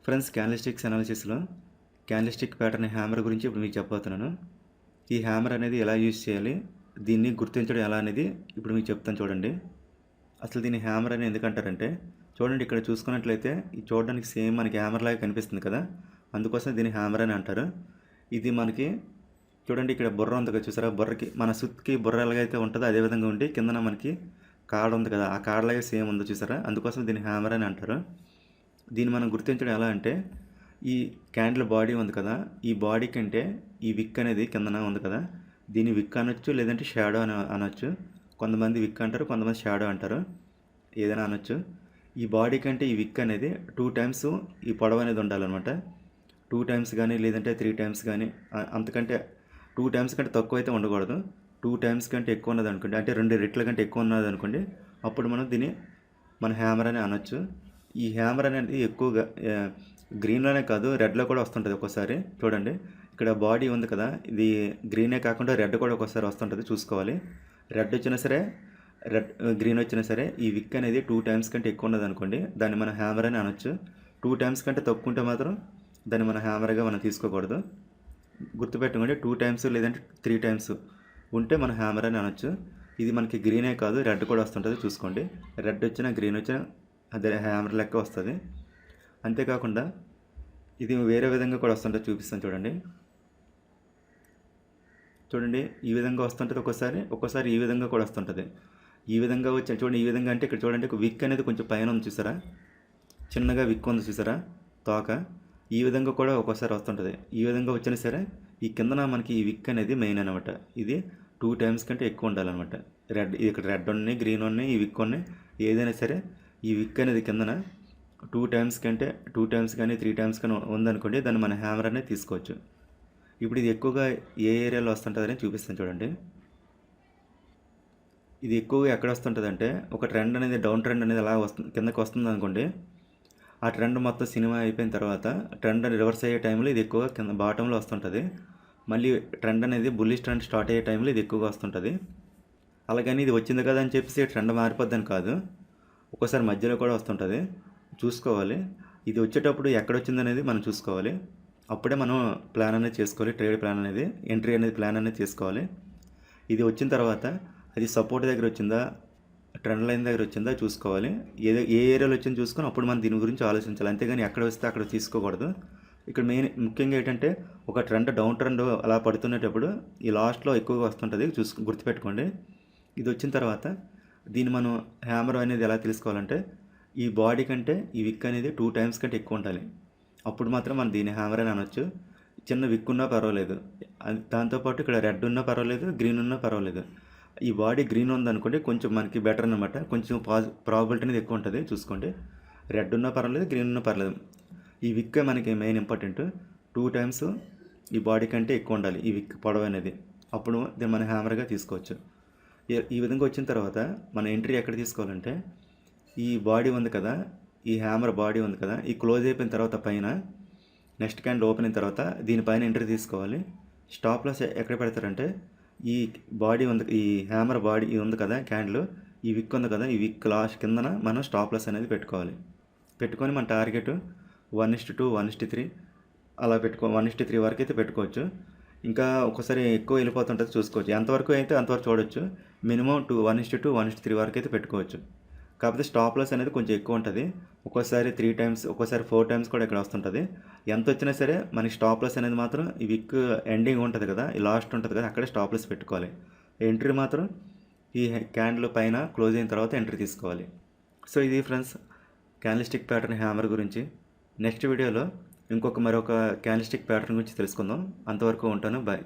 Friends, క్యాండిల్స్టిక్స్ అనాలిసిస్లో candlestick pattern hammer గురించి ఇప్పుడు మీకు చెప్పబోతున్నాను. ఈ హ్యామర్ అనేది ఎలా యూజ్ చేయాలి, దీన్ని గుర్తించడం ఎలా అనేది ఇప్పుడు మీకు చెప్తాను చూడండి. అసలు దీన్ని హ్యామర్ అని ఎందుకంటారంటే, చూడండి ఇక్కడ చూసుకున్నట్లయితే ఇది చూడడానికి సేమ్ మనకి హ్యామర్ లాగా కనిపిస్తుంది కదా, అందుకోసం దీన్ని హ్యామర్ అని అంటారు. ఇది మనకి చూడండి ఇక్కడ బుర్ర ఉంది కదా, చూసారా? బుర్రకి మన సుత్కి బుర్ర ఎలాగైతే ఉంటుందో అదేవిధంగా ఉండి కిందన మనకి కాడ ఉంది కదా, ఆ కాడలాగే సేమ్ ఉందో చూసారా, అందుకోసం దీన్ని హ్యామర్ అని అంటారు. దీన్ని మనం గుర్తించడం ఎలా అంటే, ఈ క్యాండిల్ బాడీ ఉంది కదా, ఈ బాడీ కంటే ఈ విక్ అనేది కిందన ఉంది కదా, దీన్ని విక్ అనొచ్చు, లేదంటే షాడో అని అనొచ్చు. కొంతమంది విక్ అంటారు, కొంతమంది షాడో అంటారు, ఏదైనా అనొచ్చు. ఈ బాడీ కంటే ఈ విక్ అనేది 2 టైమ్స్ ఈ పొడవు అనేది ఉండాలన్నమాట. 2 టైమ్స్ కానీ లేదంటే 3 టైమ్స్ కానీ, అంతకంటే 2 టైమ్స్ కంటే తక్కువ అయితే ఉండకూడదు. 2 టైమ్స్ కంటే ఎక్కువ ఉన్నది అనుకోండి, అంటే 2 రెట్ల కంటే ఎక్కువ ఉన్నది అనుకోండి, అప్పుడు మనం దీన్ని మన హ్యామర్ అని అనొచ్చు. ఈ హ్యామర్ అనేది ఎక్కువగా గ్రీన్లోనే కాదు, రెడ్లో కూడా వస్తుంటుంది ఒక్కోసారి. చూడండి ఇక్కడ బాడీ ఉంది కదా, ఇది గ్రీనే కాకుండా రెడ్ కూడా ఒక్కోసారి వస్తుంటుంది, చూసుకోవాలి. రెడ్ వచ్చినా సరే, గ్రీన్ వచ్చినా సరే, ఈ విక్ అనేది 2 టైమ్స్ కంటే ఎక్కువ ఉన్నది అనుకోండి, దాన్ని మనం హ్యామర్ అని అనొచ్చు. 2 టైమ్స్ కంటే తక్కువ ఉంటే మాత్రం దాన్ని మన హ్యామర్గా మనం తీసుకోకూడదు. గుర్తుపెట్టుకోండి, 2 టైమ్స్ లేదంటే 3 టైమ్స్ ఉంటే మన హ్యామర్ అని అనొచ్చు. ఇది మనకి గ్రీనే కాదు, రెడ్ కూడా వస్తుంటుంది, చూసుకోండి. రెడ్ వచ్చినా గ్రీన్ వచ్చినా అదే హ్యామర్ లెక్క వస్తుంది. అంతేకాకుండా ఇది వేరే విధంగా కూడా వస్తుంటుంది, చూపిస్తాను చూడండి. చూడండి ఈ విధంగా వస్తుంటుంది, ఒక్కోసారి ఈ విధంగా కూడా వస్తుంటుంది. ఈ విధంగా వచ్చి చూడండి, ఈ విధంగా అంటే ఇక్కడ చూడండి విక్ అనేది కొంచెం పైన ఉంది చూసారా, చిన్నగా విక్ ఉంది చూసారా, తోక. ఈ విధంగా కూడా ఒక్కోసారి వస్తుంటుంది. ఈ విధంగా వచ్చినా సరే ఈ కిందన మనకి ఈ విక్ అనేది మెయిన్ అనమాట. ఇది 2 టైమ్స్ కంటే ఎక్కువ ఉండాలన్నమాట. ఇక్కడ రెడ్ ఉన్నాయి, గ్రీన్ ఉన్నాయి, ఈ విక్ ఉన్నాయి, ఏదైనా సరే ఈ విక్ అనేది కిందన 2 టైమ్స్ కంటే 2 టైమ్స్ కానీ 3 టైమ్స్ కానీ ఉందనుకోండి, దాన్ని మన హ్యామర్ అనేది తీసుకోవచ్చు. ఇప్పుడు ఇది ఎక్కువగా ఏ ఏరియాలో వస్తుంటుందని చూపిస్తాను చూడండి. ఇది ఎక్కువగా ఎక్కడ వస్తుంటుందంటే, ఒక ట్రెండ్ అనేది డౌన్ ట్రెండ్ అనేది అలా కిందకి వస్తుంది అనుకోండి, ఆ ట్రెండ్ మొత్తం సినిమా అయిపోయిన తర్వాత ట్రెండ్ రివర్స్ అయ్యే టైంలో ఇది ఎక్కువగా కింద బాటంలో వస్తుంటుంది. మళ్ళీ ట్రెండ్ అనేది బుల్లిష్ ట్రెండ్ స్టార్ట్ అయ్యే టైంలో ఇది ఎక్కువగా వస్తుంటుంది. అలాగని ఇది వచ్చింది కదా అని చెప్పేసి ట్రెండ్ మారిపోద్దని కాదు, ఒక్కోసారి మధ్యలో కూడా వస్తుంటుంది, చూసుకోవాలి. ఇది వచ్చేటప్పుడు ఎక్కడ వచ్చిందనేది మనం చూసుకోవాలి. అప్పుడే మనం ప్లాన్ అనేది చేసుకోవాలి, ట్రేడ్ ప్లాన్ అనేది, ఎంట్రీ అనేది ప్లాన్ అనేది చేసుకోవాలి. ఇది వచ్చిన తర్వాత అది సపోర్ట్ దగ్గర వచ్చిందా, ట్రెండ్ లైన్ దగ్గర వచ్చిందా చూసుకోవాలి. ఏ ఏరియాలో వచ్చిందో చూసుకొని అప్పుడు మనం దీని గురించి ఆలోచించాలి. అంతేగాని ఎక్కడ వస్తే అక్కడ తీసుకోకూడదు. ఇక్కడ ముఖ్యంగా ఏంటంటే, ఒక ట్రెండ్ డౌన్ ట్రెండ్ అలా పడుతున్నప్పుడు ఈ లాస్ట్లో ఎక్కువగా వస్తుంటుంది, గుర్తుపెట్టుకోండి. ఇది వచ్చిన తర్వాత దీన్ని మనం హ్యామర్ అనేది ఎలా తెలుసుకోవాలంటే, ఈ బాడీ కంటే ఈ విక్ అనేది 2 టైమ్స్ కంటే ఎక్కువ ఉండాలి. అప్పుడు మాత్రం మనం దీన్ని హ్యామర్ అని అనొచ్చు. చిన్న విక్ ఉన్నా పర్వాలేదు, దాంతోపాటు ఇక్కడ రెడ్ ఉన్నా పర్వాలేదు, గ్రీన్ ఉన్నా పర్వాలేదు. ఈ బాడీ గ్రీన్ ఉందనుకోండి, కొంచెం మనకి బెటర్ అనమాట, కొంచెం ప్రాబిలిటీ అనేది ఎక్కువ ఉంటుంది, చూసుకోండి. రెడ్ ఉన్నా పర్వాలేదు, గ్రీన్ ఉన్నా పర్లేదు. ఈ విక్ మనకి మెయిన్ ఇంపార్టెంట్. 2 టైమ్స్ ఈ బాడీ కంటే ఎక్కువ ఉండాలి ఈ విక్ పొడవు అనేది, అప్పుడు దీన్ని మనం హ్యామర్గా తీసుకోవచ్చు. ఈ విధంగా వచ్చిన తర్వాత మన ఎంట్రీ ఎక్కడ తీసుకోవాలంటే, ఈ బాడీ ఉంది కదా, ఈ హ్యామర్ బాడీ ఉంది కదా, ఈ క్లోజ్ అయిపోయిన తర్వాత పైన నెక్స్ట్ క్యాండిల్ ఓపెన్ అయిన తర్వాత దీనిపైన ఎంట్రీ తీసుకోవాలి. స్టాప్ లాస్ ఎక్కడ పెడతారంటే, ఈ బాడీ ఉంది, ఈ హ్యామర్ బాడీ ఉంది కదా క్యాండిల్, ఈ విక్ ఉంది కదా, ఈ విక్ లాస్ట్ కిందన మనం స్టాప్ లాస్ అనేది పెట్టుకొని మన టార్గెట్ 1:2, 1:3 అలా 1:3 వరకు అయితే పెట్టుకోవచ్చు. ఇంకా ఒకసారి ఎక్కువ వెళ్ళిపోతుంటుంది, చూసుకోవచ్చు. ఎంతవరకు అయితే అంతవరకు చూడొచ్చు. మినిమం 1:2, 1:3 వరకు అయితే పెట్టుకోవచ్చు. కాకపోతే స్టాప్ లాస్ అనేది కొంచెం ఎక్కువ ఉంటుంది. ఒక్కోసారి 3 టైమ్స్, ఒక్కోసారి 4 టైమ్స్ కూడా ఇక్కడ వస్తుంటుంది. ఎంత వచ్చినా సరే మనకి స్టాప్ లాస్ అనేది మాత్రం ఈ విక్ ఎండింగ్ ఉంటుంది కదా, ఈ లాస్ట్ ఉంటుంది కదా, అక్కడే స్టాప్ లాస్ పెట్టుకోవాలి. ఎంట్రీ మాత్రం ఈ క్యాండిల్ పైన క్లోజ్ అయిన తర్వాత ఎంట్రీ తీసుకోవాలి. సో ఇది ఫ్రెండ్స్ క్యాండిల్స్టిక్ ప్యాటర్న్ హ్యామర్ గురించి. నెక్స్ట్ వీడియోలో మరొక క్యాండిల్స్టిక్ ప్యాటర్న్ గురించి తెలుసుకుందాం. అంతవరకు ఉంటాను, బాయ్.